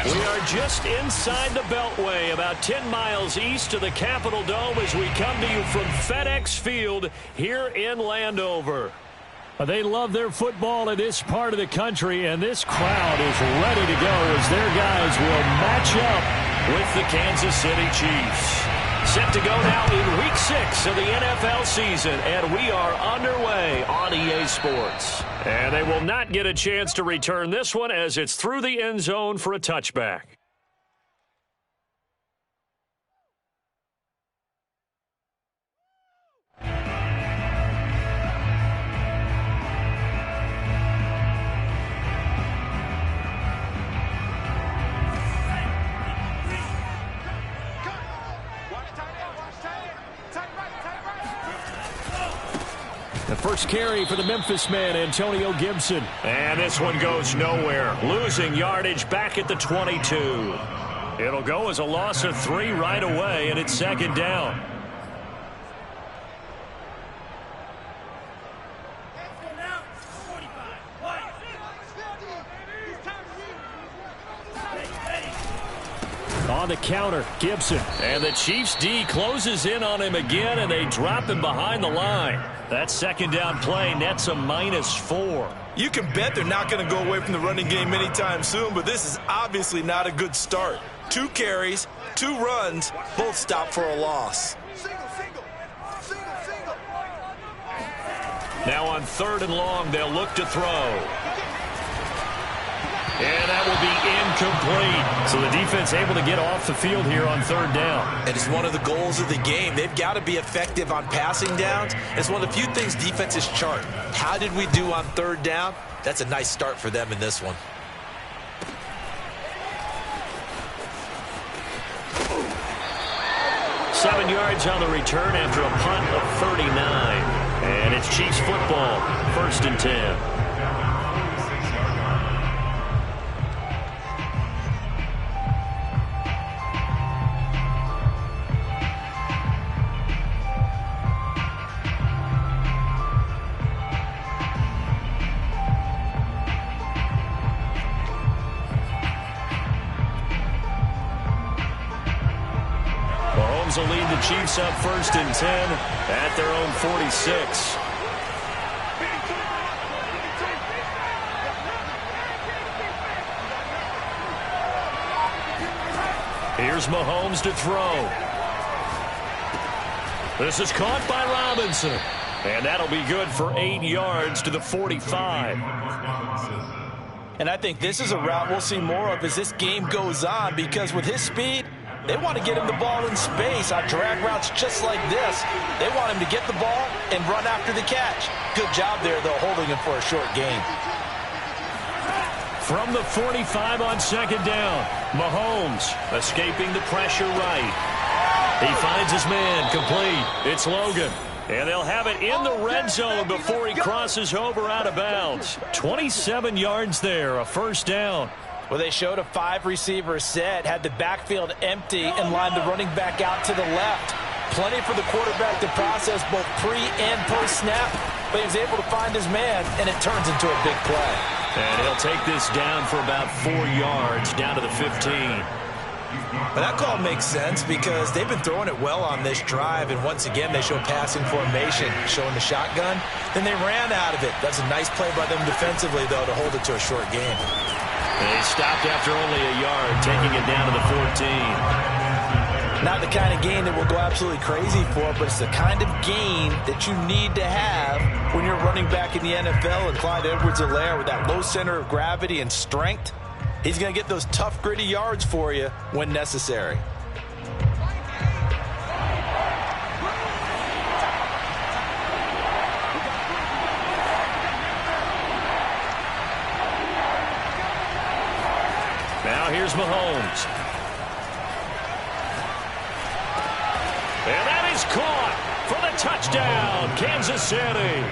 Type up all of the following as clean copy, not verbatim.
We are just inside the Beltway, about 10 miles east of the Capitol Dome as we come to you from FedEx Field here in Landover. They love their football in this part of the country, and this crowd is ready to go as their guys will match up with the Kansas City Chiefs. Set to go now in Week 6 of the NFL season, and we are underway on EA Sports. And they will not get a chance to return this one as it's through the end zone for a touchback. The first carry for the Memphis man, Antonio Gibson. And this one goes nowhere. Losing yardage back at the 22. It'll go as a loss of 3 right away, and it's second down. On the counter, Gibson. And the Chiefs D closes in on him again, and they drop him behind the line. That second down play nets a -4. You can bet they're not going to go away from the running game anytime soon, but this is obviously not a good start. 2 carries, 2 runs, both stopped for a loss. Now on 3rd and long, they'll look to throw. And that will be incomplete. So the defense able to get off the field here on 3rd down. It is one of the goals of the game. They've got to be effective on passing downs. It's one of the few things defenses chart. How did we do on 3rd down? That's a nice start for them in this one. Seven yards on the return after a punt of 39. And it's Chiefs football, 1st and 10. Will lead the Chiefs up 1st and 10 at their own 46. Here's Mahomes to throw. This is caught by Robinson. And that'll be good for 8 yards to the 45. And I think this is a route we'll see more of as this game goes on, because with his speed, they want to get him the ball in space on drag routes just like this. They want him to get the ball and run after the catch. Good job there, though, holding him for a short gain. From the 45 on 2nd down, Mahomes escaping the pressure right. He finds his man complete. It's Logan. And they'll have it in the red zone before he crosses over out of bounds. 27 yards there, a 1st down. Well, they showed a 5-receiver set, had the backfield empty, and lined the running back out to the left. Plenty for the quarterback to process both pre- and post-snap, but he was able to find his man, and it turns into a big play. And he'll take this down for about 4 yards, down to the 15. But that call makes sense because they've been throwing it well on this drive, and once again they show passing formation, showing the shotgun. Then they ran out of it. That's a nice play by them defensively, though, to hold it to a short gain. They stopped after only a yard, taking it down to the 14. Not the kind of gain that will go absolutely crazy for, but it's the kind of gain that you need to have when you're running back in the NFL. And Clyde Edwards-Helaire, with that low center of gravity and strength, he's going to get those tough, gritty yards for you when necessary. Now here's Mahomes. And that is caught for the touchdown, Kansas City.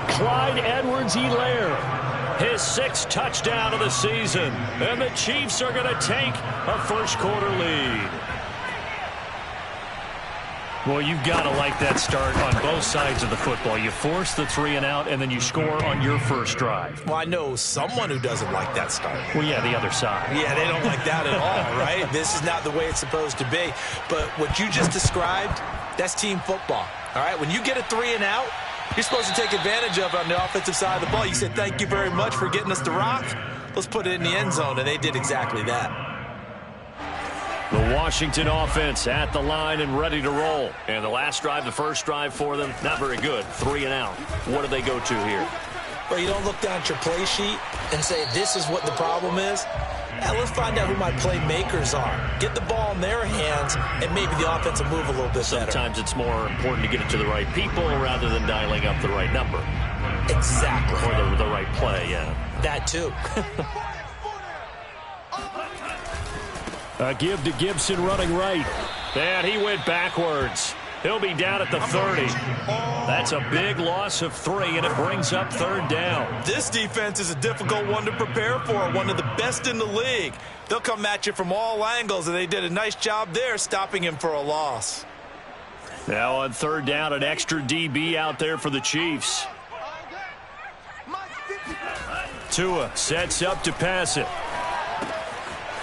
Clyde Edwards-Helaire, his 6th touchdown of the season. And the Chiefs are going to take a 1st quarter lead. Well, you've got to like that start on both sides of the football. You force the 3 and out, and then you score on your first drive. Well, I know someone who doesn't like that start. Well, yeah, the other side. Yeah, they don't like that at all, right? This is not the way it's supposed to be. But what you just described, that's team football, all right? When you get a 3 and out, you're supposed to take advantage of it on the offensive side of the ball. You said, thank you very much for getting us the rock. Let's put it in the end zone, and they did exactly that. The Washington offense at the line and ready to roll. And the last drive, the first drive for them, not very good. 3 and out. What do they go to here? Well, you don't look down at your play sheet and say, this is what the problem is. Now, let's find out who my playmakers are. Get the ball in their hands, and maybe the offense will move a little bit better. Sometimes it's more important to get it to the right people rather than dialing up the right number. Exactly. Or the right play, yeah. That, too. A give to Gibson running right. And he went backwards. He'll be down at the 30. That's a big loss of 3, and it brings up 3rd down. This defense is a difficult one to prepare for, one of the best in the league. They'll come at you from all angles, and they did a nice job there stopping him for a loss. Now on 3rd down, an extra DB out there for the Chiefs. Tua sets up to pass it.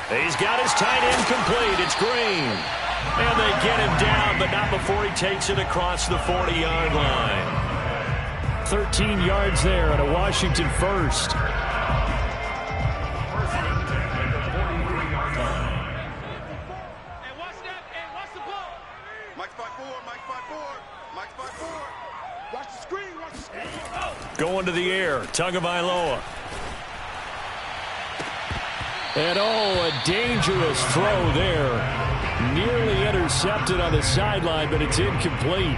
He's got his tight end complete. It's Green. And they get him down, but not before he takes it across the 40-yard line. 13 yards there and a Washington first. Hey, watch that. Hey, watch the ball. Mike spot 4, Mike spot 4, Mike spot 4. Watch the screen, watch the screen. Going to the air, Tagovailoa. And a dangerous throw there. Nearly intercepted on the sideline, but it's incomplete.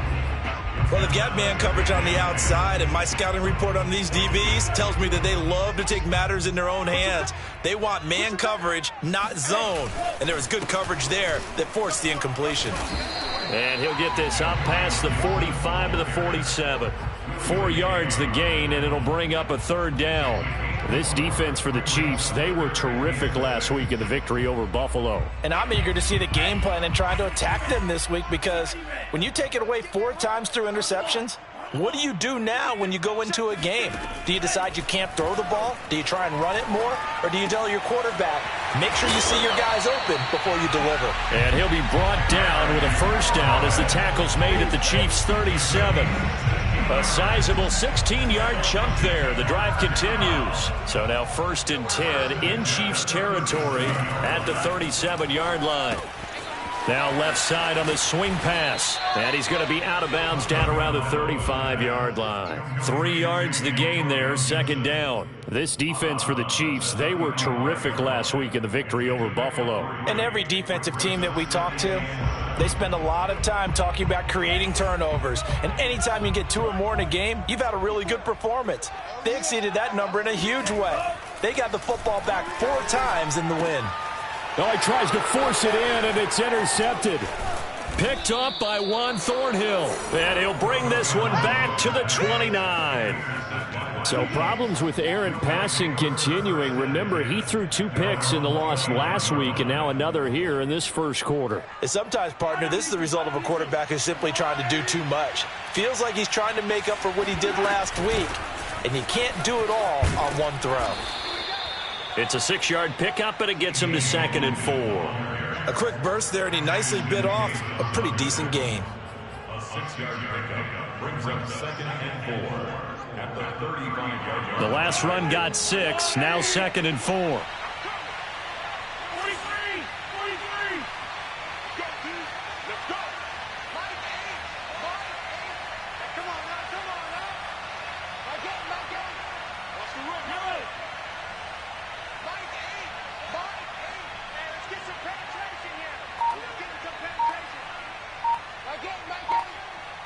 Well, they've got man coverage on the outside, and my scouting report on these DBs tells me that they love to take matters in their own hands. They want man coverage, not zone. And there was good coverage there that forced the incompletion. And he'll get this up past the 45 to the 47. 4 yards the gain, and it'll bring up a 3rd down. This defense for the Chiefs, they were terrific last week in the victory over Buffalo. And I'm eager to see the game plan and try to attack them this week, because when you take it away 4 times through interceptions, what do you do now when you go into a game? Do you decide you can't throw the ball? Do you try and run it more? Or do you tell your quarterback, make sure you see your guys open before you deliver? And he'll be brought down with a 1st down as the tackle's made at the Chiefs' 37. A sizable 16-yard chunk there. The drive continues. So now 1st and 10 in Chiefs territory at the 37-yard line. Now left side on the swing pass. And he's going to be out of bounds down around the 35-yard line. 3 yards the gain there, 2nd down. This defense for the Chiefs, they were terrific last week in the victory over Buffalo. And every defensive team that we talk to, they spend a lot of time talking about creating turnovers. And anytime you get 2 or more in a game, you've had a really good performance. They exceeded that number in a huge way. They got the football back 4 times in the win. Oh, he tries to force it in, and it's intercepted. Picked up by Juan Thornhill. And he'll bring this one back to the 29. So problems with errant passing continuing. Remember, he threw 2 picks in the loss last week, and now another here in this first quarter. And sometimes, partner, this is the result of a quarterback who's simply trying to do too much. Feels like he's trying to make up for what he did last week, and you can't do it all on one throw. It's a 6-yard pickup, and it gets him to 2nd and 4. A quick burst there, and he nicely bit off a pretty decent gain. A 6-yard pickup brings up 2nd and 4 at the 35-yard line. The last run got 6, now 2nd and 4. 43! 43! Go, dude. Let's go. Mike 8. Come on now. Mike 8. Watch the run. Get ready. Mike 8. Hey, let's get some penetration here. Let's get some penetration. Mike 8.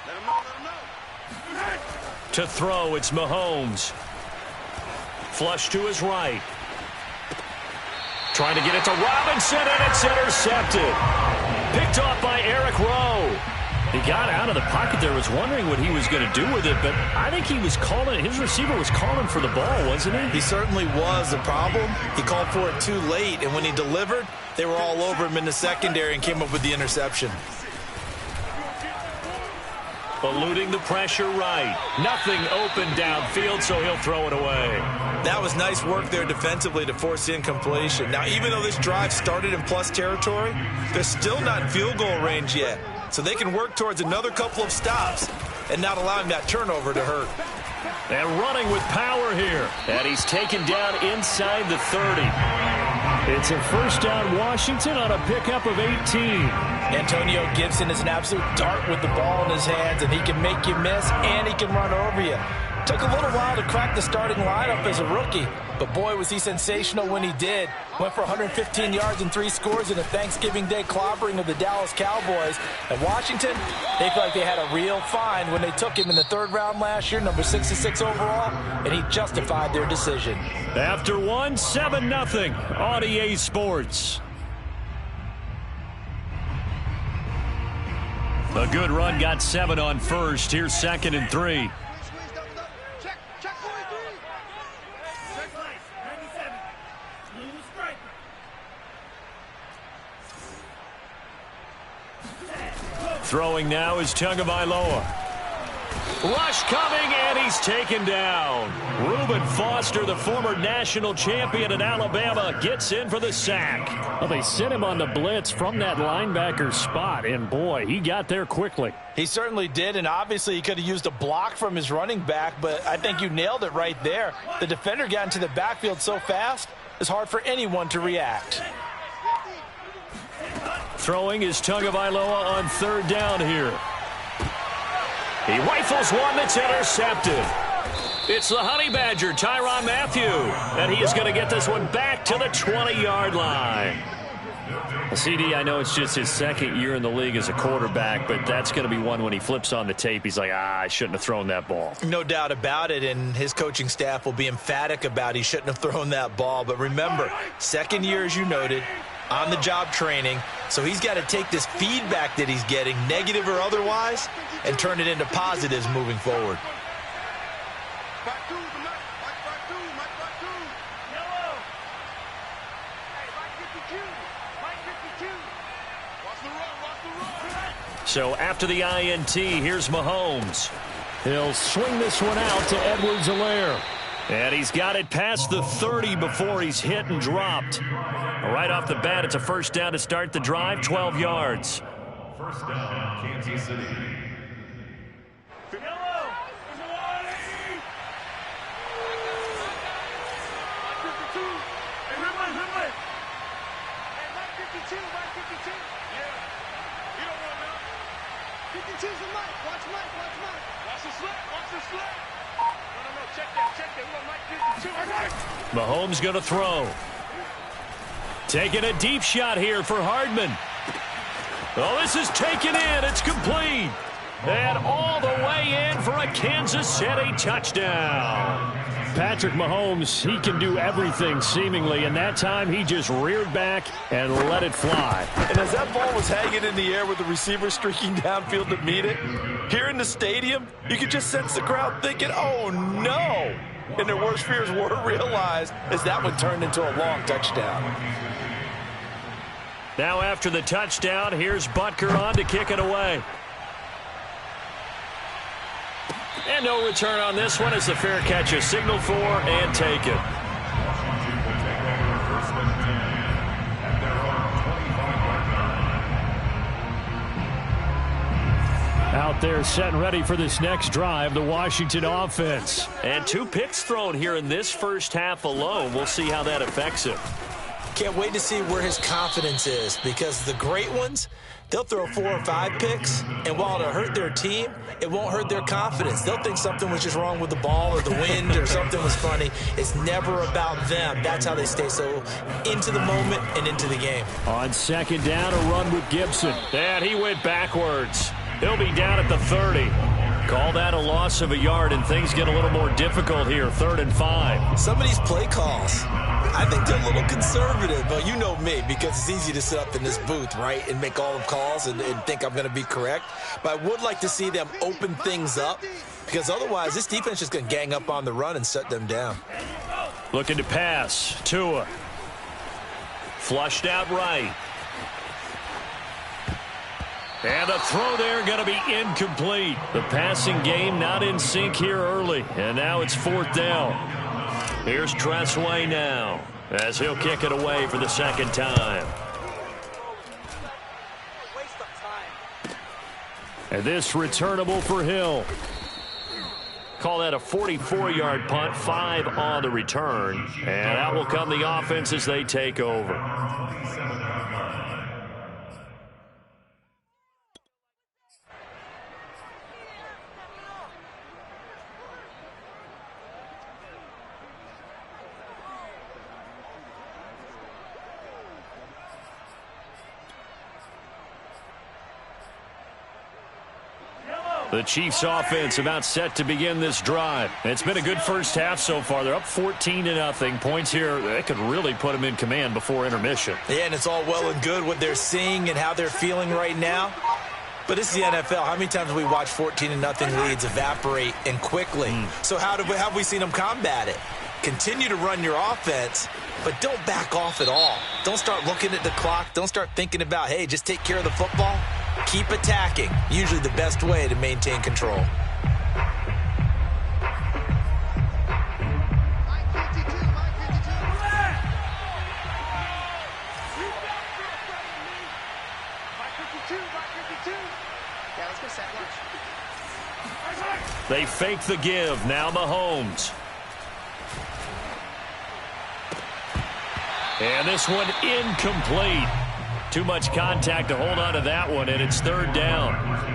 Let him know. To throw, it's Mahomes. Flush to his right. Trying to get it to Robinson, and it's intercepted. Picked off by Eric Rowe. He got out of the pocket there, was wondering what he was going to do with it, but I think he was calling, his receiver was calling for the ball, wasn't he? He certainly was. The problem, he called for it too late, and when he delivered, they were all over him in the secondary and came up with the interception. eluding the pressure right. Nothing open downfield, so he'll throw it away. That was nice work there defensively to force the incompletion. Now, even though this drive started in plus territory, they're still not in field goal range yet. So they can work towards another couple of stops and not allowing that turnover to hurt. And running with power here. And he's taken down inside the 30. It's a first down Washington on a pickup of 18. Antonio Gibson is an absolute dart with the ball in his hands, and he can make you miss and he can run over you. Took a little while to crack the starting lineup as a rookie, but boy, was he sensational when he did. Went for 115 yards and 3 scores in a Thanksgiving Day clobbering of the Dallas Cowboys. And Washington, they feel like they had a real find when they took him in the 3rd round last year, number 66 overall, and he justified their decision. After 1, 7-0 on EA Sports. A good run got 7 on first. Here's 2nd and 3. Throwing now is Tagovailoa. Rush coming, and he's taken down. Reuben Foster, the former national champion at Alabama, gets in for the sack. Well, they sent him on the blitz from that linebacker spot, and boy, he got there quickly. He certainly did, and obviously he could have used a block from his running back, but I think you nailed it right there. The defender got into the backfield so fast, it's hard for anyone to react. Throwing is Tagovailoa on 3rd down here. He rifles one that's intercepted. It's the Honey Badger, Tyrann Mathieu, and he is going to get this one back to the 20-yard line. Well, CD, I know it's just his 2nd year in the league as a quarterback, but that's going to be one when he flips on the tape, he's like, I shouldn't have thrown that ball. No doubt about it, and his coaching staff will be emphatic about he shouldn't have thrown that ball. But remember, 2nd year, as you noted, on-the-job training, so he's got to take this feedback that he's getting, negative or otherwise, and turn it into positives moving forward. So after the INT, here's Mahomes. He'll swing this one out to Edwards-Helaire. And he's got it past the 30 before he's hit and dropped. Right off the bat, it's a first down to start the drive, 12 yards. First down, Kansas City. Mahomes going to throw. Taking a deep shot here for Hardman. Oh, this is taken in. It's complete. And all the way in for a Kansas City touchdown. Patrick Mahomes, he can do everything seemingly, and that time he just reared back and let it fly. And as that ball was hanging in the air with the receiver streaking downfield to meet it, here in the stadium, you could just sense the crowd thinking, oh no! And their worst fears were realized as that one turned into a long touchdown. Now after the touchdown, here's Butker on to kick it away. And no return on this one as the fair catch is signaled for and taken. Out there set and ready for this next drive, the Washington offense. And 2 picks thrown here in this first half alone. We'll see how that affects him. Can't wait to see where his confidence is, because the great ones, they'll throw 4 or 5 picks, and while it'll hurt their team, it won't hurt their confidence. They'll think something was just wrong with the ball or the wind or something was funny. It's never about them. That's how they stay so into the moment and into the game. On 2nd down, a run with Gibson. And he went backwards. He'll be down at the 30. Call that a loss of a yard, and things get a little more difficult here, 3rd and 5. Some of these play calls, I think they're a little conservative, but you know me, because it's easy to sit up in this booth, right, and make all the calls and think I'm going to be correct. But I would like to see them open things up, because otherwise this defense is going to gang up on the run and shut them down. Looking to pass. Tua. Flushed out right. And the throw there going to be incomplete. The passing game not in sync here early. And now it's 4th down. Here's Tressway now as he'll kick it away for the second time. And this returnable for Hill. Call that a 44-yard punt, 5 on the return. And out will come the offense as they take over. The Chiefs offense about set to begin this drive. It's been a good first half so far. They're up 14-0. Points here, that could really put them in command before intermission. Yeah, and it's all well and good what they're seeing and how they're feeling right now. But this is the NFL. How many times have we watched 14-0 leads evaporate and quickly? So how have we seen them combat it? Continue to run your offense, but don't back off at all. Don't start looking at the clock. Don't start thinking about, hey, just take care of the football. Keep attacking. Usually the best way to maintain control. They fake the give. Now Mahomes. And this one incomplete. Too much contact to hold on to that one, and it's 3rd down.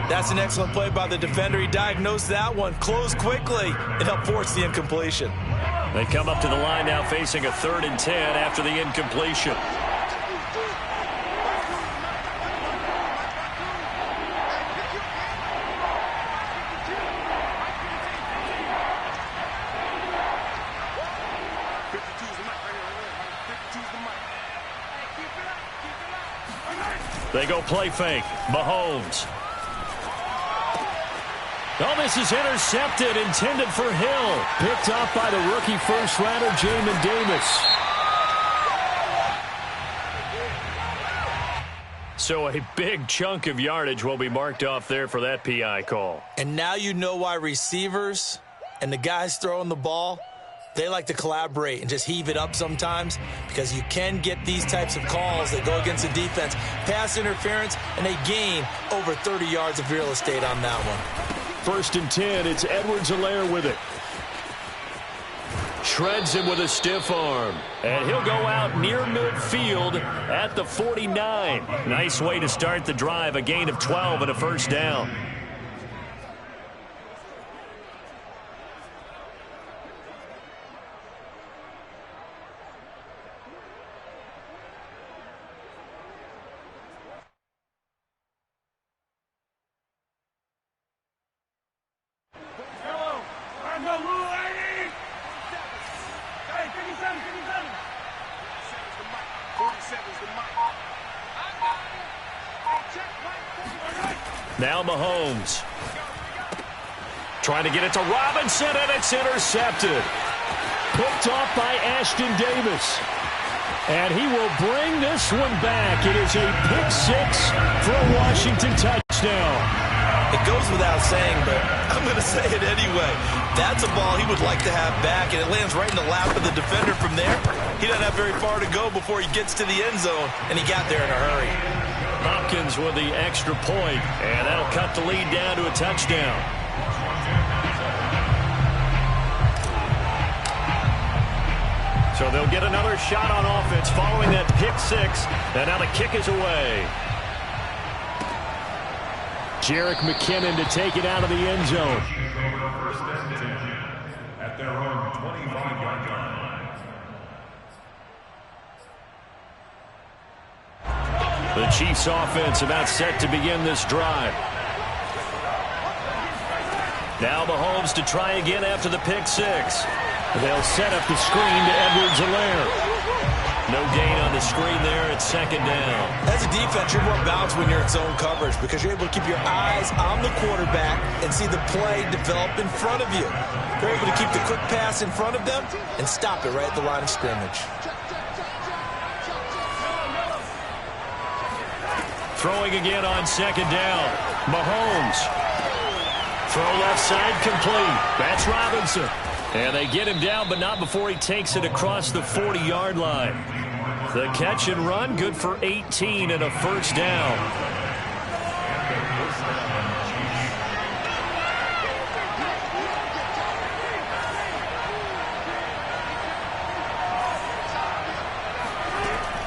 That's an excellent play by the defender. He diagnosed that one, closed quickly, and helped force the incompletion. They come up to the line now facing a 3rd and 10 after the incompletion. They go play fake. Mahomes. Oh, this is intercepted, intended for Hill. Picked up by the rookie first-rounder, Jamin Davis. So a big chunk of yardage will be marked off there for that PI call. And now you know why receivers and the guys throwing the ball, they like to collaborate and just heave it up sometimes, because you can get these types of calls that go against the defense. Pass interference, and they gain over 30 yards of real estate on that one. 1st and 10, it's Edwards-Helaire with it. Shreds him with a stiff arm. And he'll go out near midfield at the 49. Nice way to start the drive, a gain of 12 and a 1st down. Now Mahomes. Trying to get it to Robinson, and it's intercepted. Picked off by Ashton Davis. And he will bring this one back. It is a pick 6 for a Washington touchdown. It goes without saying, but I'm going to say it anyway. That's a ball he would like to have back, and it lands right in the lap of the defender from there. He doesn't have very far to go before he gets to the end zone, and he got there in a hurry. Hopkins with the extra point, and that'll cut the lead down to a touchdown. So they'll get another shot on offense following that pick 6, and now the kick is away. Jerick McKinnon to take it out of the end zone. First and 10 at their own 25-yard line. The Chiefs offense about set to begin this drive. Now Mahomes to try again after the pick 6. They'll set up the screen to Edwards-Helaire. No gain on the screen there. It's 2nd down. As a defense, you're more balanced when you're in zone coverage because you're able to keep your eyes on the quarterback and see the play develop in front of you. You're able to keep the quick pass in front of them and stop it right at the line of scrimmage. Throwing again on second down. Mahomes. Throw left side complete. That's Robinson. And they get him down, but not before he takes it across the 40-yard line. The catch and run, good for 18 and a first down.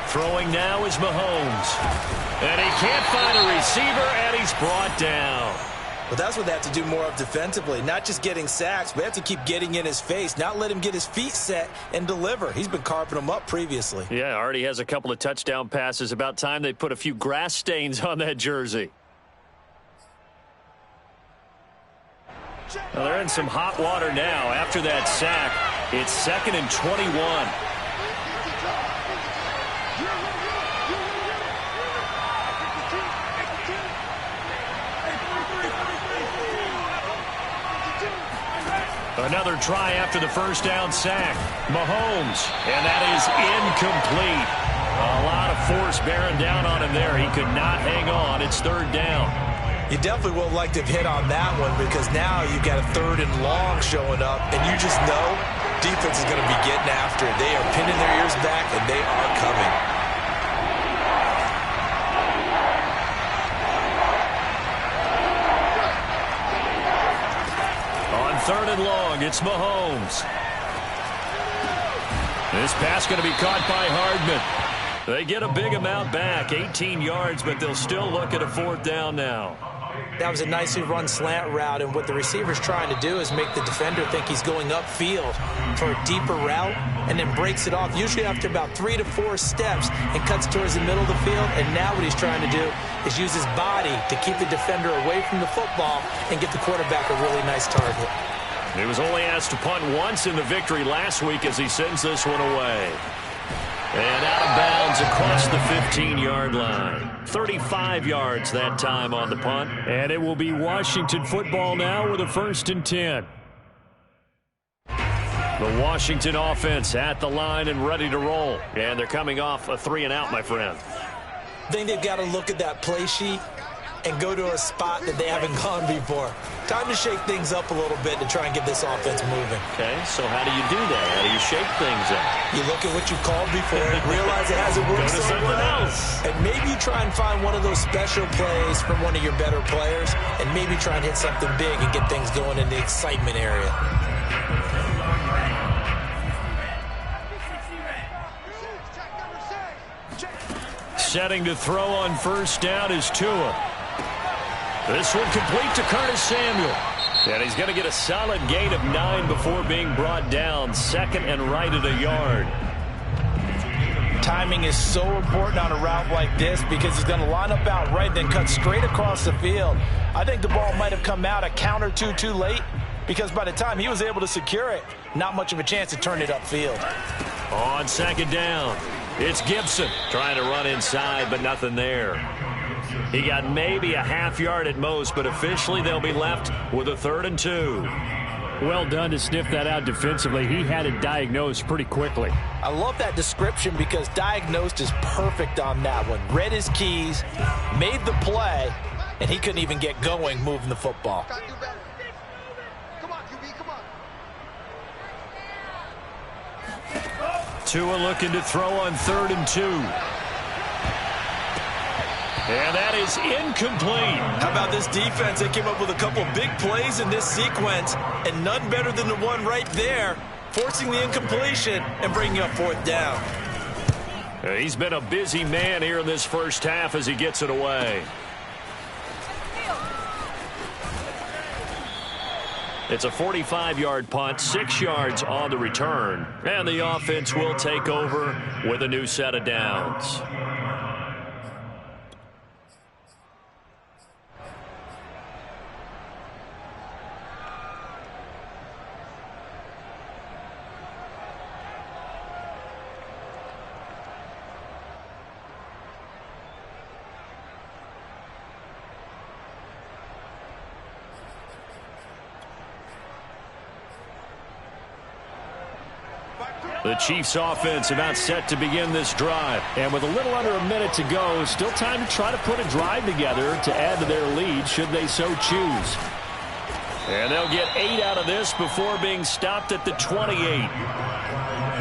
Throwing now is Mahomes. And he can't find a receiver, and he's brought down. Well, that's what they have to do more of defensively. Not just getting sacks, but they have to keep getting in his face, not let him get his feet set and deliver. He's been carving them up previously. Yeah, already has a couple of touchdown passes. About time they put a few grass stains on that jersey. Well, they're in some hot water now. After that sack, it's 2nd and 21. Another try after the first down sack. Mahomes, and that is incomplete. A lot of force bearing down on him there. He could not hang on. It's 3rd down. You definitely would like to have hit on that one because now you've got a 3rd and long showing up, and you just know defense is going to be getting after it. They are pinning their ears back, and they are coming. On 3rd and long, it's Mahomes. This pass going to be caught by Hardman. They get a big amount back, 18 yards, but they'll still look at a 4th down now. That was a nicely run slant route, and what the receiver's trying to do is make the defender think he's going upfield for a deeper route and then breaks it off, usually after about 3 to 4 steps, and cuts towards the middle of the field. And now what he's trying to do is use his body to keep the defender away from the football and get the quarterback a really nice target. He was only asked to punt once in the victory last week as he sends this one away. And out of bounds across the 15-yard line. 35 yards that time on the punt. And it will be Washington football now with a 1st and 10. The Washington offense at the line and ready to roll. And they're coming off a 3-and-out, my friend. I think they've got to look at that play sheet and go to a spot that they haven't gone before. Time to shake things up a little bit to try and get this offense moving. Okay, so how do you do that? How do you shake things up? You look at what you called before, realize it hasn't worked so well, and maybe you try and find one of those special plays from one of your better players, and maybe try and hit something big and get things going in the excitement area. Setting to throw on 1st down is Tua. This one complete to Curtis Samuel. And he's going to get a solid gain of 9 before being brought down. 2nd and right at a yard. Timing is so important on a route like this because he's going to line up out right, then cut straight across the field. I think the ball might have come out a count or two too late because by the time he was able to secure it, not much of a chance to turn it upfield. On 2nd down, it's Gibson trying to run inside, but nothing there. He got maybe a half yard at most, but officially they'll be left with a 3rd and 2. Well done to sniff that out defensively. He had it diagnosed pretty quickly. I love that description because diagnosed is perfect on that one. Read his keys, made the play, and he couldn't even get going moving the football. Come on, QB, come on. Tua looking to throw on 3rd and 2. And that is incomplete. How about this defense? They came up with a couple big plays in this sequence, and none better than the one right there, forcing the incompletion and bringing up 4th down. He's been a busy man here in this first half as he gets it away. It's a 45-yard punt, 6 yards on the return, and the offense will take over with a new set of downs. Back to The Chiefs offense about set to begin this drive. And with a little under a minute to go, still time to try to put a drive together to add to their lead should they so choose. And they'll get 8 out of this before being stopped at the 28.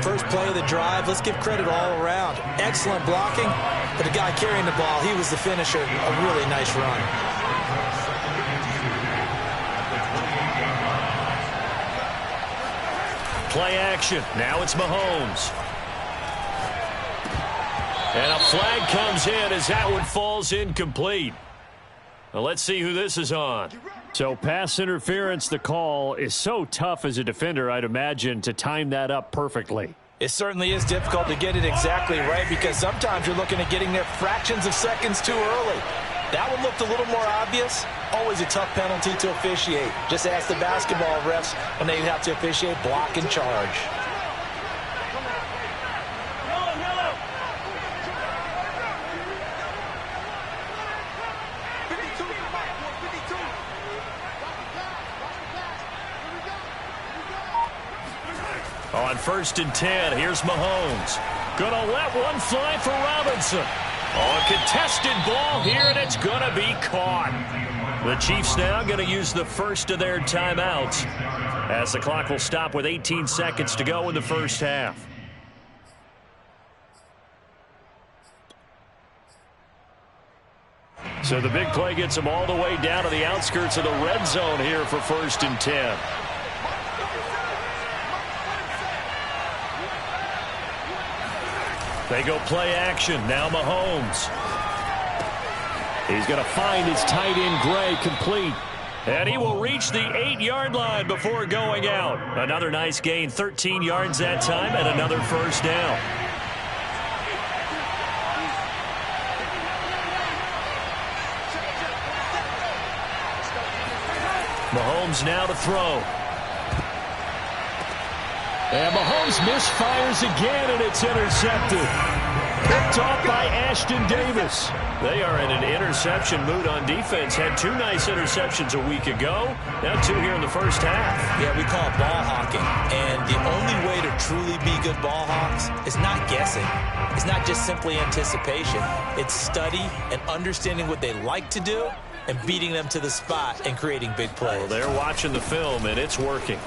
First play of the drive, let's give credit all around. Excellent blocking, but the guy carrying the ball, he was the finisher. A really nice run. Play action. Now it's Mahomes. And a flag comes in as that one falls incomplete. Well, let's see who this is on. So pass interference, the call is so tough as a defender, I'd imagine, to time that up perfectly. It certainly is difficult to get it exactly right because sometimes you're looking at getting there fractions of seconds too early. That one looked a little more obvious. Always a tough penalty to officiate. Just ask the basketball refs when they have to officiate block and charge. On 1st and 10, here's Mahomes. Gonna let one fly for Robinson. Oh, a contested ball here, and it's gonna be caught. The Chiefs now gonna use the first of their timeouts as the clock will stop with 18 seconds to go in the first half. So the big play gets them all the way down to the outskirts of the red zone here for 1st and 10. They go play action. Now Mahomes. He's going to find his tight end Gray complete. And he will reach the 8-yard line before going out. Another nice gain, 13 yards that time, and another first down. Mahomes now to throw. And Mahomes misfires again, and it's intercepted. Picked off by Ashton Davis. They are in an interception mood on defense. Had 2 nice interceptions a week ago. Now 2 here in the first half. Yeah, we call it ball hawking. And the only way to truly be good ball hawks is not guessing. It's not just simply anticipation. It's study and understanding what they like to do and beating them to the spot and creating big plays. Well, they're watching the film, and it's working.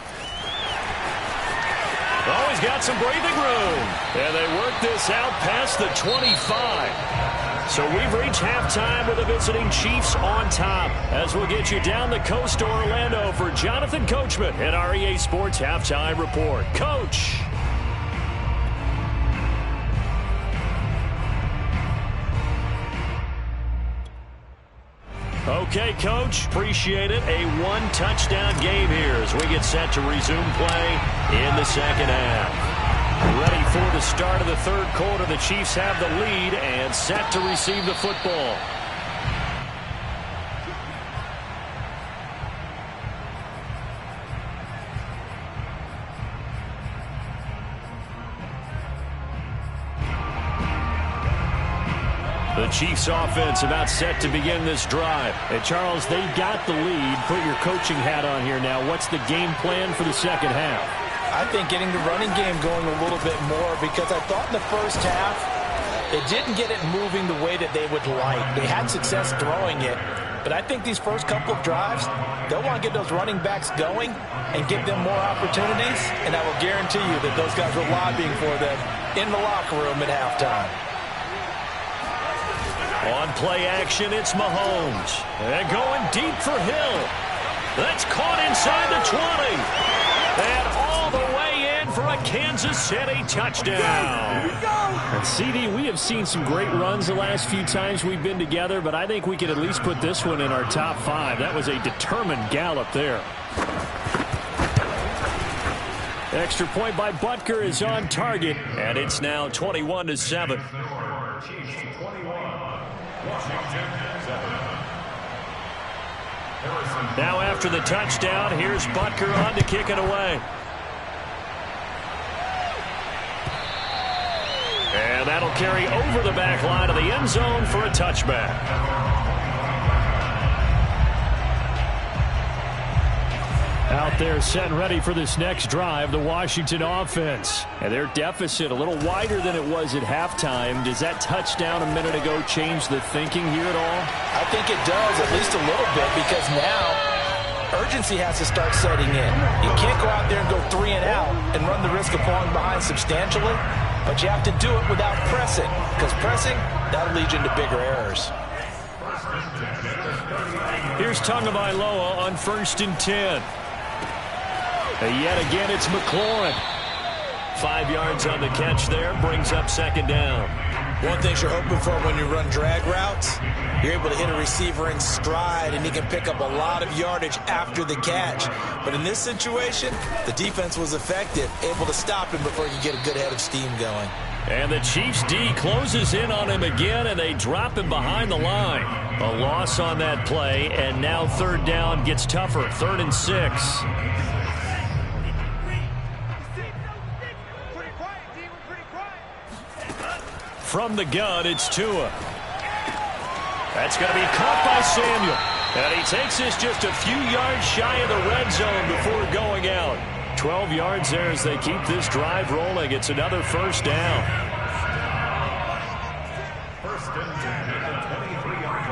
Oh, he's got some breathing room. And they work this out past the 25. So we've reached halftime with the visiting Chiefs on top. As we'll get you down the coast to Orlando for Jonathan Coachman at our EA Sports Halftime Report. Coach. Okay, Coach, appreciate it. A 1-touchdown game here as we get set to resume play in the second half. Ready for the start of the third quarter. The Chiefs have the lead and set to receive the football. The Chiefs offense about set to begin this drive. And Charles, they've got the lead. Put your coaching hat on here now. What's the game plan for the second half? I think getting the running game going a little bit more because I thought in the first half it didn't get it moving the way that they would like. They had success throwing it. But I think these first couple of drives, they'll want to get those running backs going and give them more opportunities. And I will guarantee you that those guys were lobbying for them in the locker room at halftime. On play action, it's Mahomes. And going deep for Hill. That's caught inside the 20. And all the way in for a Kansas City touchdown. And CD, we have seen some great runs the last few times we've been together, but I think we could at least put this one in our top 5. That was a determined gallop there. Extra point by Butker is on target, and it's now 21-7. Now after the touchdown, here's Butker on to kick it away. And that'll carry over the back line of the end zone for a touchback. Out out there setting ready for this next drive, the Washington offense. And their deficit a little wider than it was at halftime. Does that touchdown a minute ago change the thinking here at all? I think it does, at least a little bit, because now urgency has to start setting in. You can't go out there and go 3 and out and run the risk of falling behind substantially, but you have to do it without pressing, because pressing, that'll lead you into bigger errors. Here's Tagovailoa on 1st and 10. And yet again, it's McLaurin. 5 yards on the catch there, brings up 2nd down. One thing you're hoping for when you run drag routes, you're able to hit a receiver in stride, and he can pick up a lot of yardage after the catch. But in this situation, the defense was effective, able to stop him before he could get a good head of steam going. And the Chiefs D closes in on him again, and they drop him behind the line. A loss on that play, and now 3rd down gets tougher. 3rd and 6. From the gun, it's Tua. That's going to be caught by Samuel. And he takes this just a few yards shy of the red zone before going out. 12 yards there as they keep this drive rolling. It's another 1st down. 1st and 10 at the 23-yard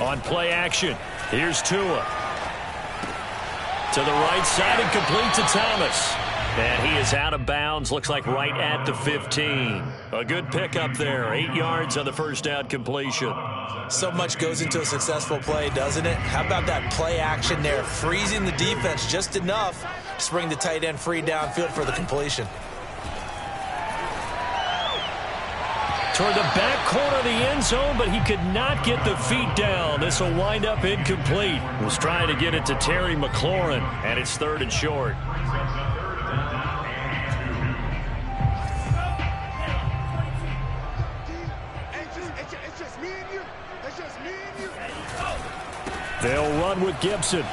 line. On play action, here's Tua. To the right side and complete to Thomas. And he is out of bounds, looks like right at the 15. A good pickup there, 8 yards on the 1st down completion. So much goes into a successful play, doesn't it? How about that play action there, freezing the defense just enough to bring the tight end free downfield for the completion. Toward the back corner of the end zone, but he could not get the feet down. This will wind up incomplete. Was trying to get it to Terry McLaurin, and it's 3rd and short. They'll run with Gibson.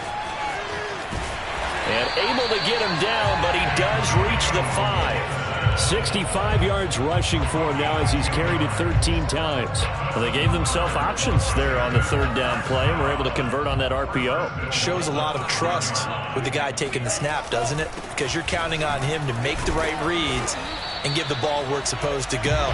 And able to get him down, but he does reach the 5. 65 yards rushing for him now as he's carried it 13 times. Well, they gave themselves options there on the 3rd down play and were able to convert on that RPO. Shows a lot of trust with the guy taking the snap, doesn't it? Because you're counting on him to make the right reads and give the ball where it's supposed to go.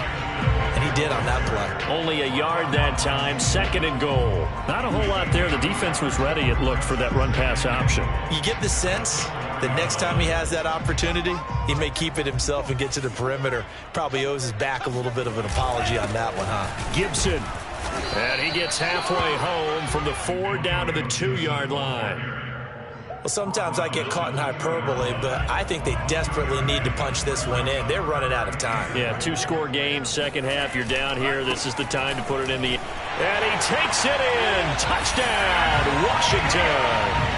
And he did on that play. Only a yard that time, 2nd and goal. Not a whole lot there. The defense was ready, it looked, for that run-pass option. You get the sense that next time he has that opportunity, he may keep it himself and get to the perimeter. Probably owes his back a little bit of an apology on that one, huh? Gibson. And he gets halfway home from the 4 down to the 2-yard line. Well, sometimes I get caught in hyperbole, but I think they desperately need to punch this one in. They're running out of time. Yeah, 2-score game, 2nd half. You're down here. This is the time to put it in the... And he takes it in. Touchdown, Washington.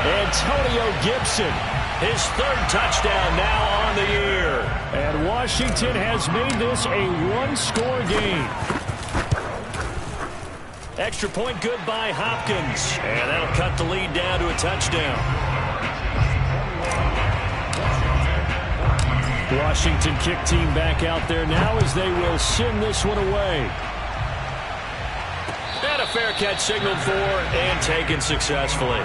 Antonio Gibson, his 3rd touchdown now on the year. And Washington has made this a 1-score game. Extra point good by Hopkins. And that'll cut the lead down to a touchdown. Washington kick team back out there now as they will send this one away. And a fair catch signaled for and taken successfully.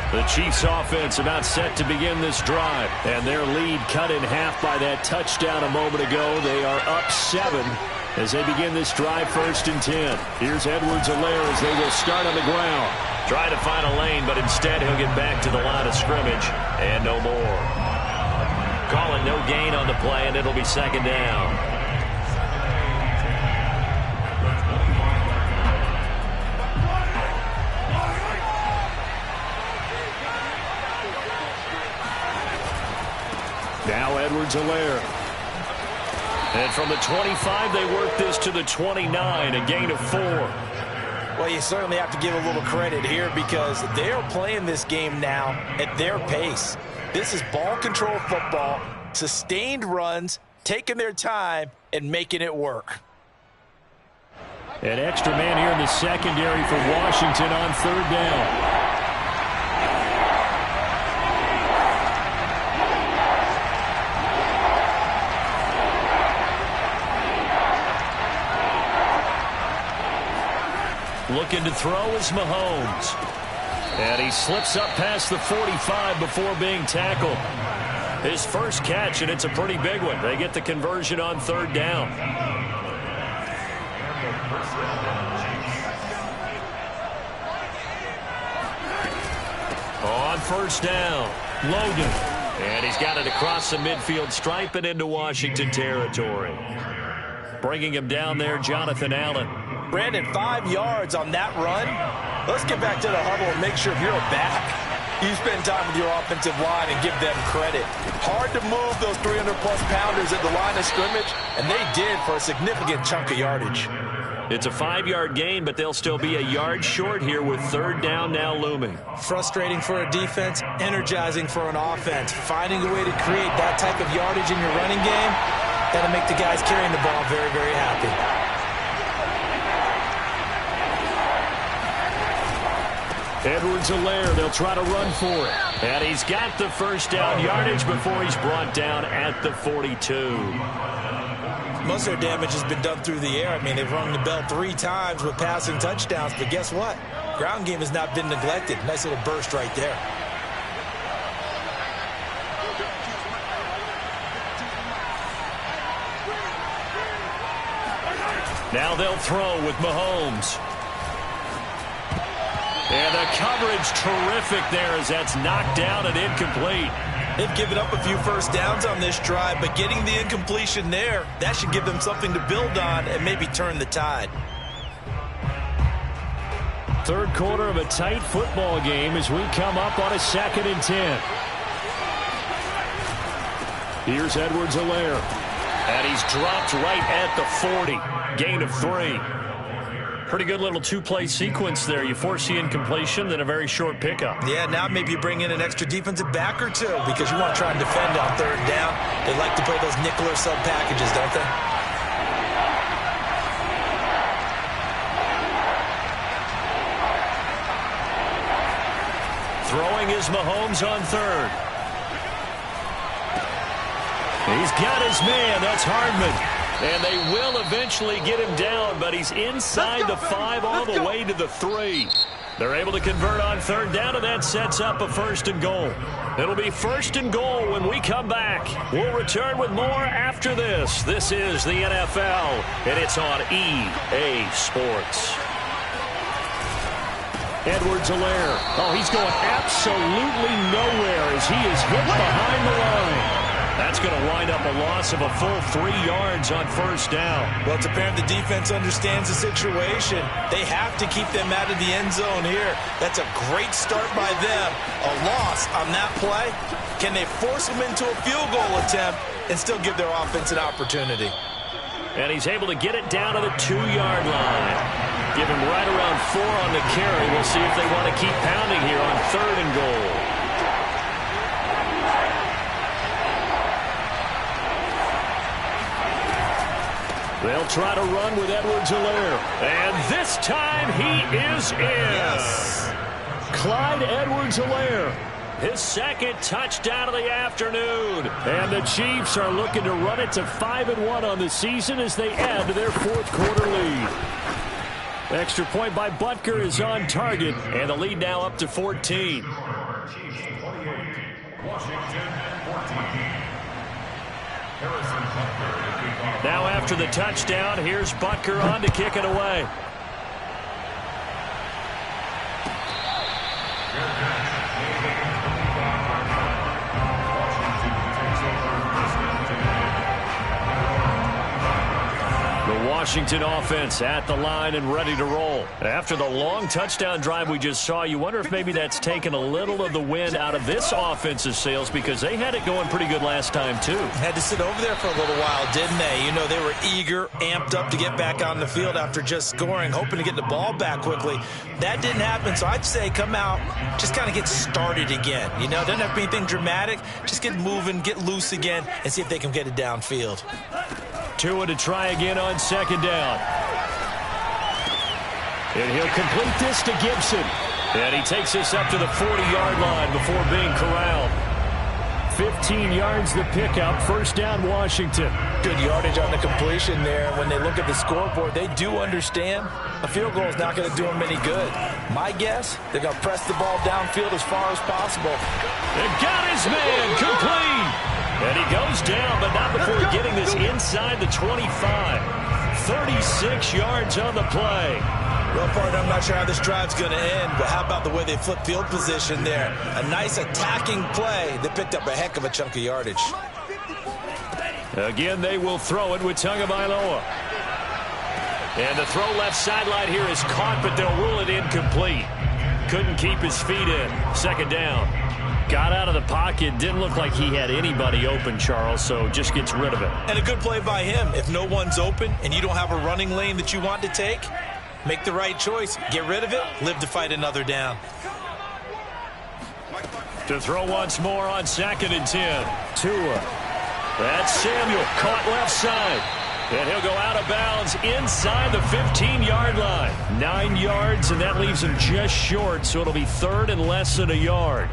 The Chiefs offense about set to begin this drive. And their lead cut in half by that touchdown a moment ago. They are up 7 as they begin this drive 1st and 10. Here's Edwards-Helaire as they will start on the ground. Try to find a lane, but instead he'll get back to the line of scrimmage. And no more. Calling no gain on the play, and it'll be 2nd down. Now Edwards-Helaire. And from the 25, they work this to the 29, a gain of 4. Well, you certainly have to give a little credit here because they're playing this game now at their pace. This is ball control football, sustained runs, taking their time, and making it work. An extra man here in the secondary for Washington on 3rd down. Looking to throw is Mahomes. And he slips up past the 45 before being tackled. His first catch, and it's a pretty big one. They get the conversion on third down. On first down, Logan. And he's got it across the midfield stripe and into Washington territory. Bringing him down there, Jonathan Allen. Brandon, 5 yards on that run. Let's get back to the huddle and make sure if you're a back, you spend time with your offensive line and give them credit. Hard to move those 300-plus pounders at the line of scrimmage, and they did for a significant chunk of yardage. It's a 5-yard gain, but they'll still be a yard short here with third down now looming. Frustrating for a defense, energizing for an offense. Finding a way to create that type of yardage in your running game, that'll make the guys carrying the ball very, very happy. Edwards-Helaire, they'll try to run for it. And he's got the first down yardage before he's brought down at the 42. Most of their damage has been done through the air. I mean, they've rung the bell 3 times with passing touchdowns, but guess what? Ground game has not been neglected. Nice little burst right there. Now they'll throw with Mahomes. And the coverage terrific there as that's knocked down and incomplete. They've given up a few first downs on this drive, but getting the incompletion there, that should give them something to build on and maybe turn the tide. Third quarter of a tight football game as we come up on a 2nd and 10. Here's Edwards-Helaire. And he's dropped right at the 40. Gain of 3. Pretty good little 2-play sequence there. You force the incompletion, then a very short pickup. Yeah, now maybe you bring in an extra defensive back or 2 because you want to try and defend on third down. They like to play those nickel or sub packages, don't they? Throwing is Mahomes on third. He's got his man. That's Hardman. And they will eventually get him down, but he's inside the 5 all the way to the 3. They're able to convert on third down, and that sets up a 1st and goal. It'll be 1st and goal when we come back. We'll return with more after this. This is the NFL, and it's on EA Sports. Edwards-Helaire. Oh, he's going absolutely nowhere as he is hit behind the line. That's going to wind up a loss of a full 3 yards on first down. Well, it's apparent the defense understands the situation. They have to keep them out of the end zone here. That's a great start by them. A loss on that play. Can they force them into a field goal attempt and still give their offense an opportunity? And he's able to get it down to the 2-yard line. Give him right around 4 on the carry. We'll see if they want to keep pounding here on 3rd and goal. They'll try to run with Edwards-Helaire. And this time he is in. Yes. Clyde Edwards-Helaire. His 2nd touchdown of the afternoon. And the Chiefs are looking to run it to 5-1 on the season as they add to their 4th quarter lead. Extra point by Butker is on target. And the lead now up to 14. Chiefs 28, Washington 14. Harrison Butker. Now after the touchdown, here's Butker on to kick it away. The Washington offense at the line and ready to roll. After the long touchdown drive we just saw, you wonder if maybe that's taken a little of the wind out of this offense's sails because they had it going pretty good last time too. Had to sit over there for a little while, didn't they? You know, they were eager, amped up to get back on the field after just scoring, hoping to get the ball back quickly. That didn't happen, so I'd say come out, just kind of get started again. You know, doesn't have to be anything dramatic. Just get moving, get loose again, and see if they can get it downfield. Tua to try again on 2nd down. And he'll complete this to Gibson. And he takes us up to the 40-yard line before being corralled. 15 yards the pickup. First down, Washington. Good yardage on the completion there. When they look at the scoreboard, they do understand a field goal is not going to do them any good. My guess, they're going to press the ball downfield as far as possible. They got his man complete. And he goes down, but not before getting this inside the 25. 36 yards on the play. Well, partner, I'm not sure how this drive's going to end, but how about the way they flip field position there? A nice attacking play. They picked up a heck of a chunk of yardage. Again, they will throw it with Tagovailoa. And the throw left sideline here is caught, but they'll rule it incomplete. Couldn't keep his feet in. Second down. Got out of the pocket. Didn't look like he had anybody open, Charles, so just gets rid of it. And a good play by him. If no one's open and you don't have a running lane that you want to take, make the right choice. Get rid of it. Live to fight another down. To throw once more on 2nd and 10. Tua. That's Samuel. Caught left side. And he'll go out of bounds inside the 15-yard line. 9 yards, and that leaves him just short, so it'll be 3rd and less than a yard.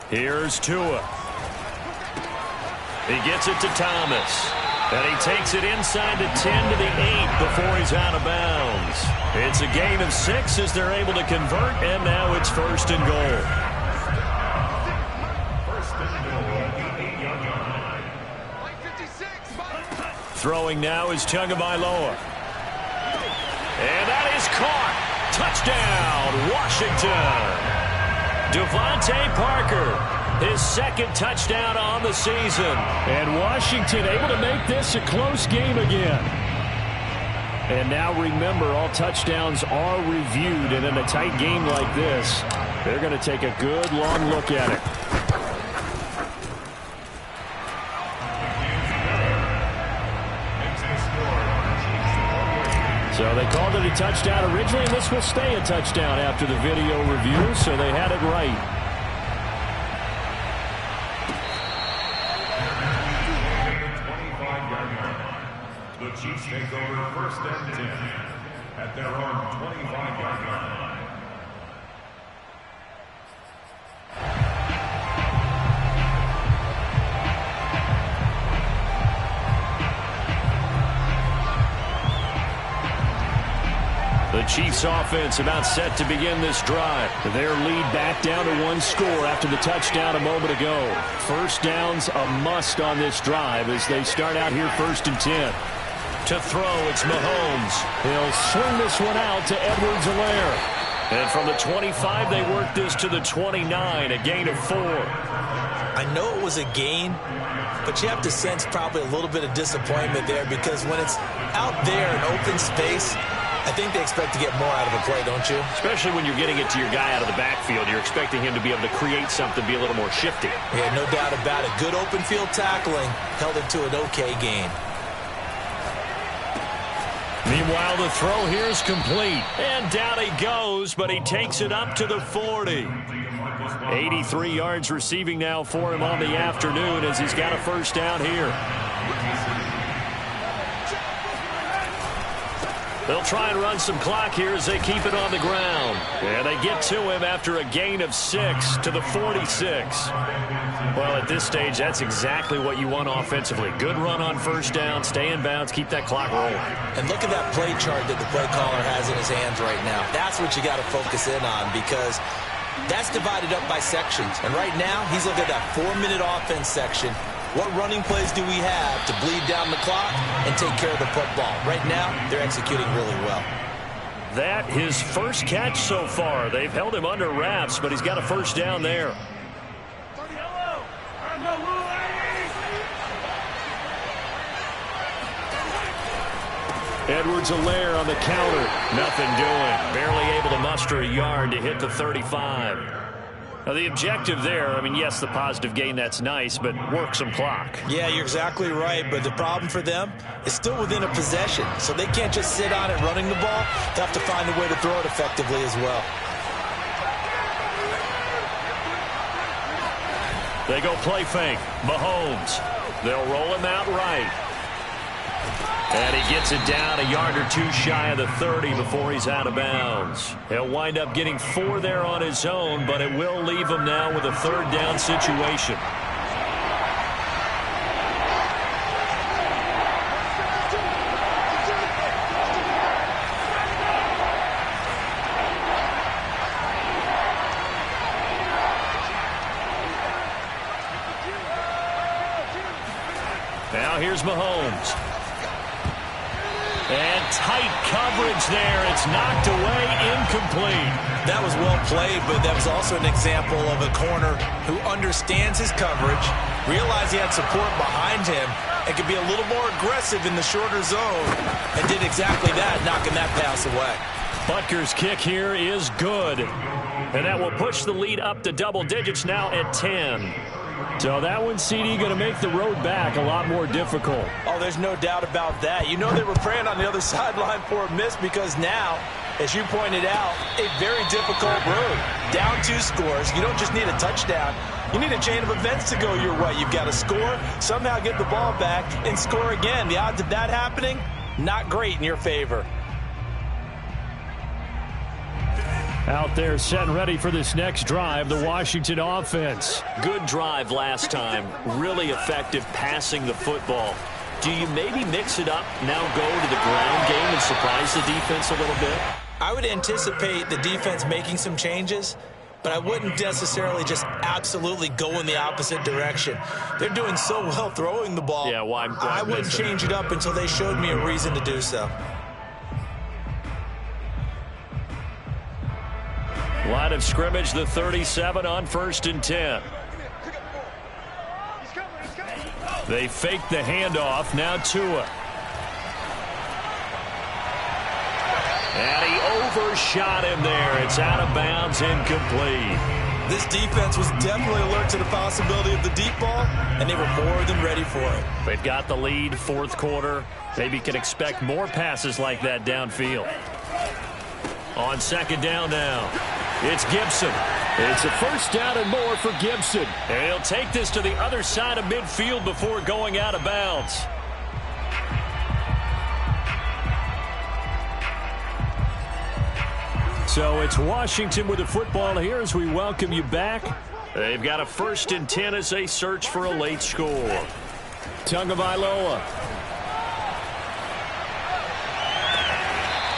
Here's Tua. He gets it to Thomas. And he takes it inside the 10 to the 8 before he's out of bounds. It's a gain of 6 as they're able to convert, and now it's 1st and goal. Throwing now is Tagovailoa. And that is caught. Touchdown, Washington. Devontae Parker, his 2nd touchdown on the season. And Washington able to make this a close game again. And now remember, all touchdowns are reviewed, and in a tight game like this, they're going to take a good long look at it. So they called it a touchdown originally, and this will stay a touchdown after the video review, so they had it right. The Chiefs take over 1st and 10 at their own 25-yard line. The Chiefs offense about set to begin this drive. Their lead back down to 1 score after the touchdown a moment ago. First down's a must on this drive as they start out here 1st and 10. To throw, it's Mahomes. He'll swing this one out to Edwards-Helaire. And from the 25, they work this to the 29, a gain of 4. I know it was a gain, but you have to sense probably a little bit of disappointment there because when it's out there in open space, I think they expect to get more out of a play, don't you? Especially when you're getting it to your guy out of the backfield. You're expecting him to be able to create something, be a little more shifty. Yeah, no doubt about it. Good open field tackling held it to an okay gain. Meanwhile, the throw here is complete. And down he goes, but he takes it up to the 40. 83 yards receiving now for him on the afternoon as he's got a first down here. They'll try and run some clock here as they keep it on the ground. And they get to him after a gain of 6 to the 46. Well, at this stage, that's exactly what you want offensively. Good run on first down, stay in bounds, keep that clock rolling. And look at that play chart that the play caller has in his hands right now. That's what you got to focus in on because that's divided up by sections. And right now, he's looking at that 4-minute offense section. What running plays do we have to bleed down the clock and take care of the football? Right now, they're executing really well. That his first catch so far. They've held him under wraps, but he's got a first down there. Edwards-Helaire on the counter. Nothing doing. Barely able to muster a yard to hit the 35. Now, the objective there, I mean, yes, the positive gain, that's nice, but work some clock. Yeah, you're exactly right, but the problem for them is still within a possession, so they can't just sit on it running the ball. They have to find a way to throw it effectively as well. They go play fake. Mahomes. They'll roll him out right. And he gets it down a yard or two shy of the 30 before he's out of bounds. He'll wind up getting 4 there on his own, but it will leave him now with a third down situation. Now here's Mahomes. And tight coverage there. It's knocked away, incomplete. That was well played, but that was also an example of a corner who understands his coverage, realized he had support behind him, and could be a little more aggressive in the shorter zone, and did exactly that, knocking that pass away. Butker's kick here is good. And that will push the lead up to double digits now at 10. So that one, CD, going to make the road back a lot more difficult. Oh, there's no doubt about that. You know they were praying on the other sideline for a miss because now, as you pointed out, a very difficult road. Down 2 scores. You don't just need a touchdown. You need a chain of events to go your way. You've got to score, somehow get the ball back, and score again. The odds of that happening, not great in your favor. Out there set and ready for this next drive, the Washington offense. Good drive last time. Really effective passing the football. Do you maybe mix it up, now go to the ground game and surprise the defense a little bit? I would anticipate the defense making some changes, but I wouldn't necessarily just absolutely go in the opposite direction. They're doing so well throwing the ball. Yeah, well, I wouldn't change it up until they showed me a reason to do so. Line of scrimmage, the 37 on 1st and 10. They fake the handoff. Now Tua. And he overshot him there. It's out of bounds, incomplete. This defense was definitely alert to the possibility of the deep ball, and they were more than ready for it. They've got the lead, 4th quarter. Maybe can expect more passes like that downfield. On 2nd down now, it's Gibson. It's a 1st down and more for Gibson. And he'll take this to the other side of midfield before going out of bounds. So it's Washington with the football here as we welcome you back. They've got a 1st and 10 as they search for a late score. Tagovailoa.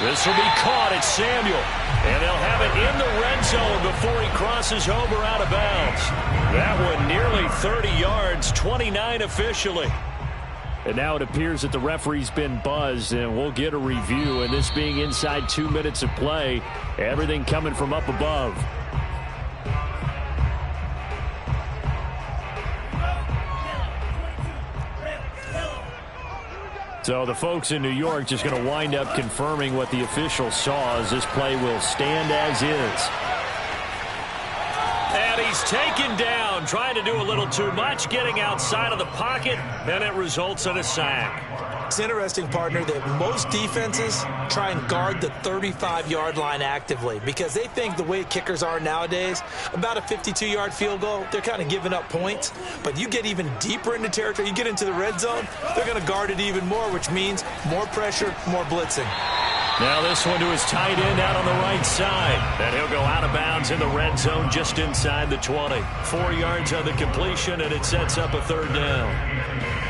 This will be caught at Samuel. And they'll have it in the red zone before he crosses over out of bounds. That one nearly 30 yards, 29 officially. And now it appears that the referee's been buzzed, and we'll get a review. And this being inside 2 minutes of play, everything coming from up above. So the folks in New York just going to wind up confirming what the official saw, as this play will stand as is. And he's taken down, trying to do a little too much, getting outside of the pocket, and it results in a sack. It's interesting, partner, that most defenses try and guard the 35-yard line actively because they think the way kickers are nowadays, about a 52-yard field goal, they're kind of giving up points. But you get even deeper into territory, you get into the red zone, they're going to guard it even more, which means more pressure, more blitzing. Now this one to his tight end out on the right side. And he'll go out of bounds in the red zone just inside the 20. 4 yards on the completion, and it sets up a 3rd down.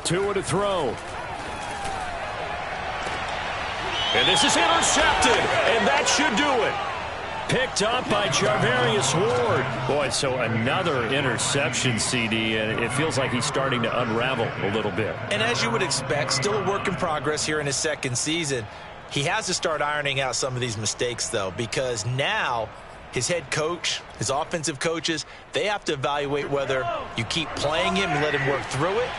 Tua to throw. And this is intercepted, and that should do it. Picked up by Charvarius Ward. Boy, so another interception, CD, and it feels like he's starting to unravel a little bit. And as you would expect, still a work in progress here in his 2nd season. He has to start ironing out some of these mistakes, though, because now his head coach, his offensive coaches, they have to evaluate whether you keep playing him and let him work through it,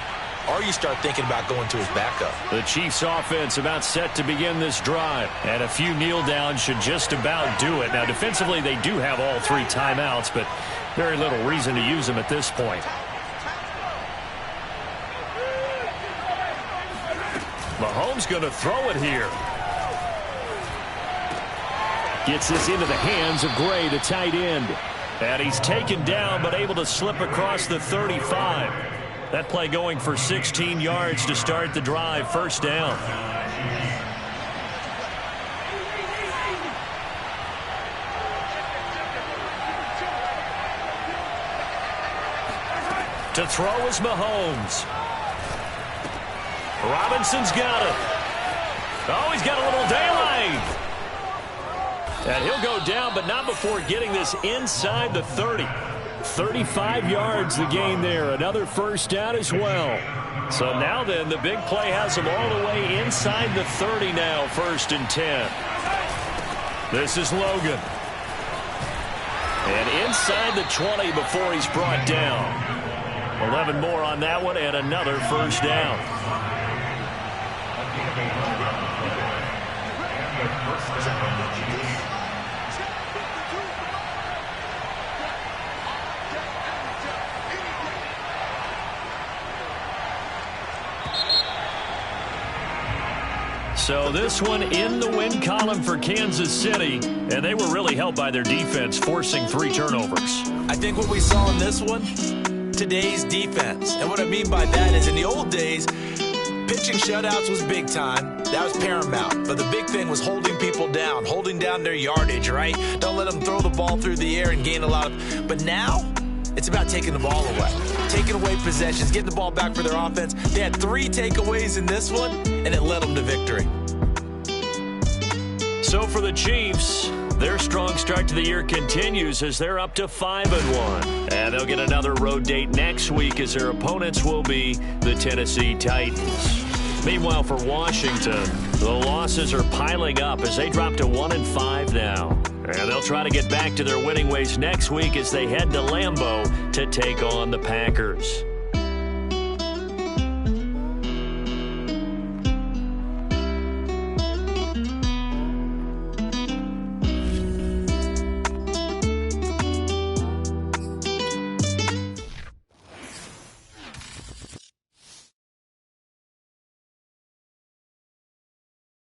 or you start thinking about going to his backup. The Chiefs offense about set to begin this drive. And a few kneel downs should just about do it. Now defensively they do have all 3 timeouts, but very little reason to use them at this point. Mahomes going to throw it here. Gets this into the hands of Gray, the tight end. And he's taken down but able to slip across the 35. That play going for 16 yards to start the drive. First down. To throw is Mahomes. Robinson's got it. Oh, he's got a little daylight. And he'll go down, but not before getting this inside the 30. 35 yards the gain there. Another first down as well. So now then, the big play has him all the way inside the 30 now, 1st and 10. This is Logan. And inside the 20 before he's brought down. 11 more on that one and another first down. So this one in the win column for Kansas City, and they were really helped by their defense, forcing 3 turnovers. I think what we saw in this one, today's defense. And what I mean by that is in the old days, pitching shutouts was big time. That was paramount. But the big thing was holding people down, holding down their yardage, right? Don't let them throw the ball through the air and gain a lot of... But now, it's about taking the ball away. Taking away possessions, getting the ball back for their offense. They had 3 takeaways in this one, and it led them to victory. So for the Chiefs, their strong start to the year continues as they're up to 5-1. And they'll get another road date next week as their opponents will be the Tennessee Titans. Meanwhile, for Washington, the losses are piling up as they drop to 1-5 now. And they'll try to get back to their winning ways next week as they head to Lambeau to take on the Packers.